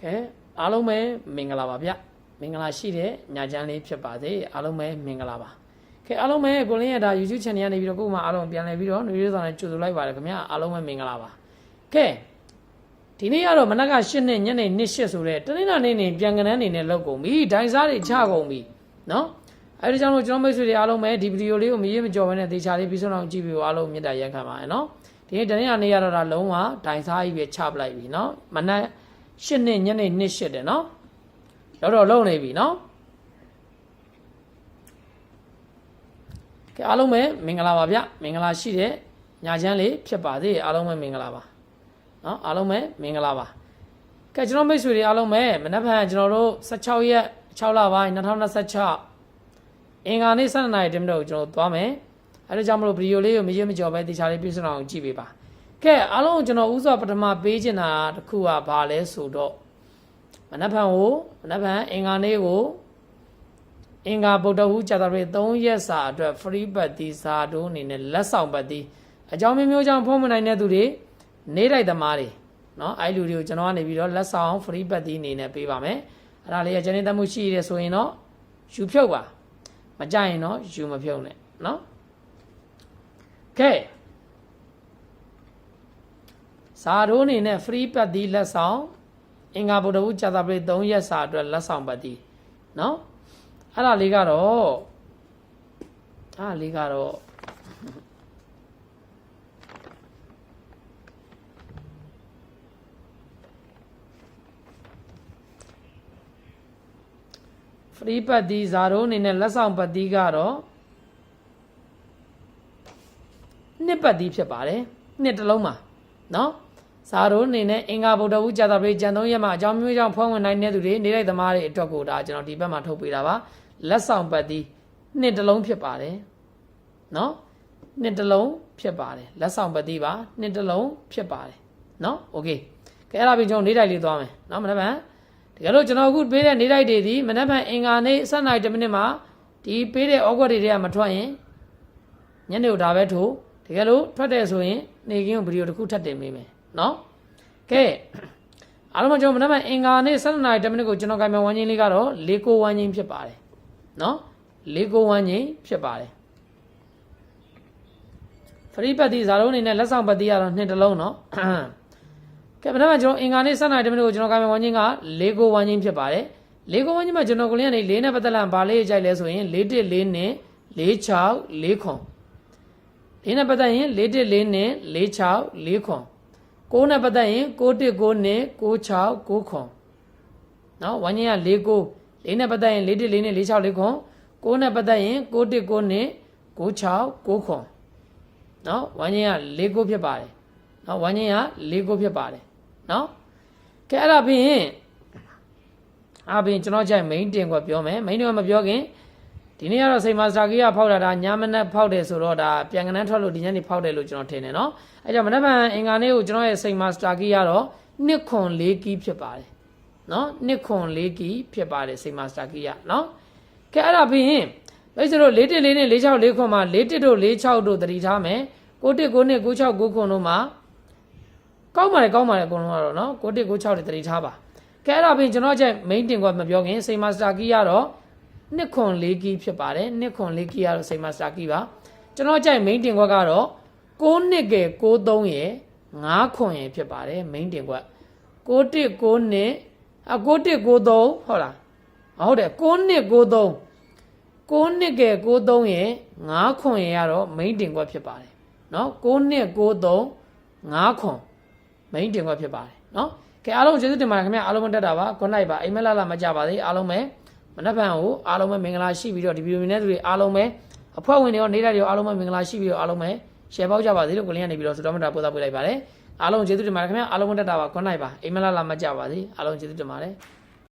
ကဲအားလုံးပဲမင်္ဂလာပါဗျမင်္ဂလာရှိတဲ့ညချမ်းလေးဖြစ်ပါစေအားလုံးပဲမင်္ဂလာပါကဲအားလုံးပဲကိုလင်းရတာ YouTube channel ကနေပြီးတော့ကို့မှာအားလုံးပြန်လည်ပြီးတော့နှွေးရဆောင်နဲ့ကြိုဆိုလိုက်ပါတယ်ခင်ဗျအားလုံးပဲမင်္ဂလာပါကဲဒီနေ့ကတော့မနက်က8နှစ်ညနေ2:08ဆိုတဲ့တနင်္လာနေ့နေပြန်ကနန်းနေနဲ့လောက်ကုန်ပြီဒိုင်စားတွေချကုန်ပြီနော်အဲဒီကြောင့်လို့ကျွန်တော်မိတ်ဆွေတွေအားလုံးပဲဒီဗီဒီယိုလေးကိုမရေးမကြော်ဘဲနဲ့သေချာလေးပြီးဆုံးအောင်ကြည့်ပြီးအားလုံးမြတ်တာရက်ခံပါရနော်ဒီနေ့တနင်္လာနေ့ရတော့ဒါလုံးဝဒိုင်စားကြီးပဲချပလိုက်ပြီနော်မနက်8နှစ်ညနေ2:08တယ်နော်တော့လုံးနေပြီနော်ကဲအားလုံးပဲမင်္ဂလာပါဗျမင်္ဂလာရှိတဲ့ညချမ်းလေးဖြစ်ပါသေးအားလုံးပဲမင်္ဂလာပါနော်အားလုံးပဲမင်္ဂလာပါကဲကျွန်တော်မိတ်ဆွေတွေအားလုံးပဲမနက်ဖြန်ကျွန်တော်တို့16ရက်6လပိုင်း2026အင်္ဂါနေ့12နာရီတင်တော့ကျွန်တော်သွားမယ်အဲဒါကြောင့်မလို့ဗီဒီယိုလေးကိုမရေးမကြော်ပဲတေချာလေးပြည့်စုံအောင်ကြည့်ပေးပါကဲအားလုံးကျွန်တော်ဥစွာပထမပေးချင်တာတစ်ခုကဘာလဲဆိုတော့မနက်ဖြန်အင်္ဂါနေ့ကိုအင်္ဂါဗုဒ္ဓဟူးကြာသပတေး3ရက်စာအတွက် free ပတ်တီစာတို့အနေနဲ့လက်ဆောင်ပတ်တီအကြောင်းမျိုးကြောင့်ဖုံးမနိုင်တဲ့သူတွေနေလိုက်သမားတွေနော်အဲ့လူတွေကိုကျွန်တော်ကနေပြီးတော့လက်ဆောင် free ပတ်တီအနေနဲ့ပေးပါမယ်အဲ့ဒါလေးကကျန်တဲ့မှုရှိရဲဆိုရင်တော့ယူဖြုတ်ပါမကြရင်တော့ယူမဖြုတ်နဲ့နော်ကဲစာတို့အနေနဲ့ free ပတ်တီလက်ဆောင်အင်္ဂါဗုဒ္ဓဟူးကြာသပတေး3ရက်စာအတွက်လက်ဆောင်ပတ်တီနော်အဲ့ဒါလေးကတော့ဖရီးပတ်တီဇာရိုးအနေနဲ့လက်ဆောင်ပတ်တီကတော့နှစ်ပတ်တီဖြစ်ပါတယ်နှစ်တစ်လုံးမှာနော်ဇာရိုးအနေနဲ့အင်္ဂါဗုဒ္ဓဟူးကြာသပတေးကျန်3ရက်မှာအကြောင်းမျိုးကြောင့်ဖွဲ့ဝင်နိုင်တဲ့သူတွေနေလိုက်သမားတွေအတွက်ကိုဒါကျွန်တော်ဒီဘက်မှာထုတ်ပေးတာပါလက်ဆောင်ပတ်တီနှစ်တစ်လုံးဖြစ်ပါတယ်နော်နှစ်တစ်လုံးဖြစ်ပါတယ်လက်ဆောင်ပတ်တီပါနှစ်တစ်လုံးဖြစ်ပါတယ်နော်โอเคကဲအဲ့ဒါပြီးကျွန်တော်နေတိုက်လေးသွားမယ်နော်မနက်ဖြန်တကယ်လို့ကျွန်တော်အခုပေးတဲ့နေတိုက်တွေဒီမနက်ဖြန်အင်္ဂါနေ့7:10မိနစ်မှာဒီပေးတဲ့ဩကွက်တွေကမထွက်ရင်ညနေဒါပဲထိုးတကယ်လို့ထွက်တယ်ဆိုရင်နေကင်းကိုဗီဒီယိုတစ်ခုထပ်တင်ပေးမယ်နော်ကဲအားလုံးကျွန်တော်မနက်ဖြန်အင်္ဂါနေ့7:10မိနစ်ကိုကျွန်တော်ကြိုင်မဲ့ဝမ်းချင်းလေးကတော့၄ကိုဝမ်းချင်းဖြစ်ပါတယ်နော်၄ကိုဝမ်းချင်းဖြစ်ပါတယ်ဖရီးပတ်တီဇာလုံးအနေနဲ့လက်ဆောင်ပတ်တီကတော့နှစ်တစ်လုံးနော်ကဲမနက်ဖြန်ကျွန်တော်အင်္ဂါနေ့7:10မိနစ်ကိုကျွန်တော်ကြိုင်မဲ့ဝမ်းချင်းက၄ကိုဝမ်းချင်းဖြစ်ပါတယ်၄ကိုဝမ်းချင်းမှာကျွန်တော်ကိုလင်းကနေ၄နဲ့ပတ်သက်လာဘာလေးကြိုက်လဲဆိုရင်4 1 4နဲ့4 6 4ခွန်၄နဲ့ပတ်သက်ရင်4 1 4နဲ့4 6 4ခွန်9နဲ့ပတ်သက်ရင်9 1 9နဲ့9 6 9ခွန်နော်ဝမ်းချင်းက4ကို4နဲ့ပတ်သက်ရင်4 1 4နဲ့4 6 4ခွန်9နဲ့ပတ်သက်ရင်9 1 9နဲ့9 6 9ခွန်နော်ဝမ်းချင်းက4ကိုဖြစ်ပါတယ်နော်ဝမ်းချင်းက4ကိုဖြစ်ပါတယ်နော်ကဲအဲ့ဒါပြီးရင်ကျွန်တော်ကြိုက် main တင်ကွက်ပြောမယ် main တင်ကွက်မပြောခင်ဒီနေ့ကတော့စိန်မာစတာကြီးကဖောက်တာဒါညမနက်ဖောက်တယ်ဆိုတော့ဒါပြန်ကနန်းထွက်လို့ဒီညနေဖောက်တယ်လို့ကျွန်တော်ထင်တယ်နော်အဲ့ကြောင့်မနက်ဖြန်အင်္ဂါနေ့ကိုကျွန်တော်ရဲ့စိန်မာစတာကြီးကတော့2ခွန်4ကီးဖြစ်ပါတယ်နော်2ခွန်4ကီးဖြစ်ပါတယ်စိန်မာစတာကြီးကနော်ကဲအဲ့ဒါပြီးရင်အဲ့ဆိုတော့4 1 4နဲ့4 6 4ခွန်မှာ4 1တို့4 6တို့တတိထားမယ်9 1 9နဲ့9 6 9ခွန်တို့မှာကောင်းပါတယ်အကုန်လုံးကတော့နော်9 1 9 6တွေတတိထားပါကဲအဲ့ဒါပြီးကျွန်တော်ကြိုက် main တင်ကွက်မပြောခင်စိန်မာစတာကြီးကတော့2ခွန်4ကီးဖြစ်ပါတယ်2ခွန်4ကီးကတော့စိန်မာစတာကြီးပါကျွန်တော်ကြိုက် main တင်ကွက်ကတော့9နှစ်ကဲ93ရယ်5ခွန်ရယ်ဖြစ်ပါတယ် main တင်ကွက်9 1 9နှစ်9 1 93ဟုတ်လားဟုတ်တယ်9နှစ်93 9နှစ်ကဲ93ရယ်5ခွန်ရယ်ကတော့ main တင်ကွက်ဖြစ်ပါတယ်နော်9နှစ်93 5ခွန် main တင်ကွက်ဖြစ်ပါတယ်နော်ကဲအားလုံးကျေးဇူးတင်ပါတယ်ခင်ဗျအားလုံးမတက်တာပါ good night ပါအိမ်မက်လာမကြပါသေးအားလုံးပဲမနက်ဖြန်ကိုအားလုံးပဲမင်္ဂလာရှိပြီးတော့ဒီဗီဒီယိုမြင်တဲ့သူတွေအားလုံးပဲအဖွဲ့ဝင်တွေရောနေတဲ့တွေရောအားလုံးပဲမင်္ဂလာရှိပြီးတော့အားလုံးပဲ share ပေါက်ကြပါသေးလို့ကိုလင်းကနေပြီးတော့ဆုတောင်းမတာပို့သားပေးလိုက်ပါတယ်အားလုံးကျေးဇူးတင်ပါတယ်ခင်ဗျအားလုံးမတက်တာပါ good night ပါအိမ်မက်လာမကြပါသေးအားလုံးကျေးဇူးတင်ပါတယ်